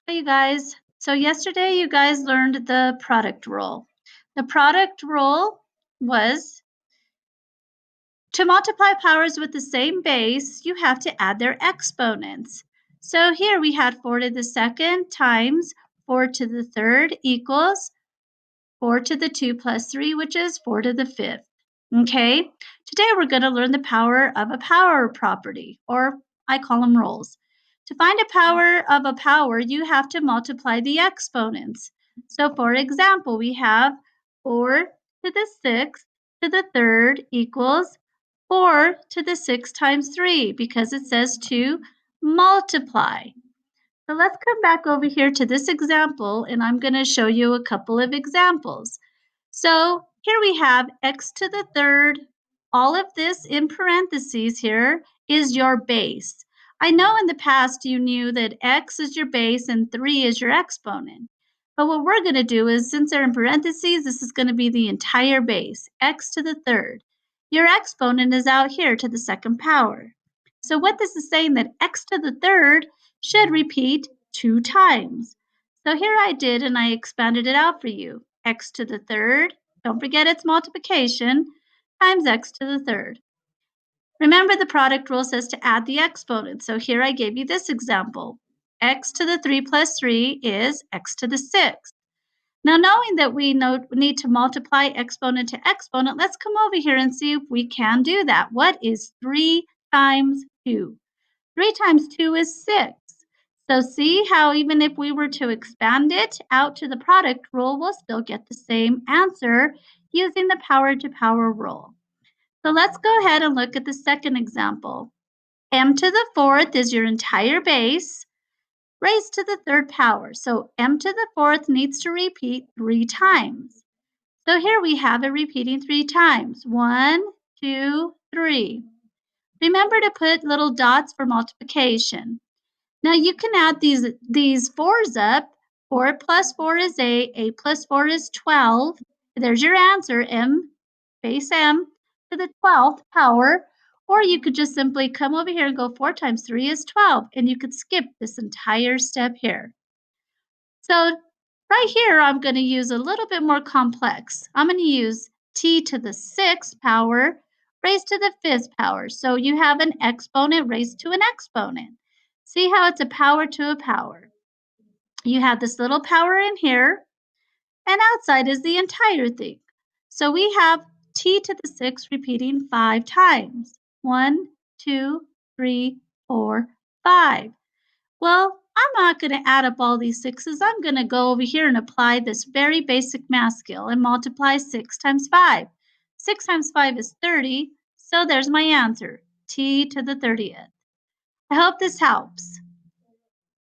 Hi, you guys. So yesterday you guys learned the product rule. The product rule was to multiply powers with the same base, you have to add their exponents. So here we had 4 to the second times 4 to the third equals 4 to the 2 plus 3, which is 4 to the fifth. Okay, today we're going to learn the power of a power property, or I call them rules. To find a power of a power, you have to multiply the exponents. So for example, we have 4 to the 6th to the third equals 4 to the 6 times 3 because it says to multiply. So let's come back over here to this example, and I'm going to show you a couple of examples. So here we have x to the third. All of this in parentheses here is your base. I know in the past you knew that x is your base and 3 is your exponent. But what we're going to do is, since they're in parentheses, this is going to be the entire base, x to the third. Your exponent is out here to the second power. So what this is saying that x to the third should repeat 2 times. So here I did, and I expanded it out for you. X to the third, don't forget it's multiplication, times x to the third. Remember the product rule says to add the exponent. So here I gave you this example. X to the 3 plus 3 is x to the 6. Now knowing that we need to multiply exponent to exponent, let's come over here and see if we can do that. What is 3 times 2? 3 times 2 is 6. So see how even if we were to expand it out to the product rule, we'll still get the same answer using the power to power rule. So let's go ahead and look at the second example. M to the fourth is your entire base raised to the third power. So m to the fourth needs to repeat 3 times. So here we have it repeating 3 times. 1, 2, 3. Remember to put little dots for multiplication. Now you can add these 4's up. 4 plus 4 is 8. 8 plus 4 is 12. There's your answer, m, base m, to the 12th power. Or you could just simply come over here and go 4 times 3 is 12. And you could skip this entire step here. So right here, I'm going to use a little bit more complex. I'm going to use t to the 6th power raised to the 5th power. So you have an exponent raised to an exponent. See how it's a power to a power. You have this little power in here, and outside is the entire thing. So we have t to the 6th repeating 5 times. 1, 2, 3, 4, 5. Well, I'm not going to add up all these 6's. I'm going to go over here and apply this very basic math skill and multiply 6 times 5. 6 times 5 is 30, so there's my answer, t to the 30th. I hope this helps.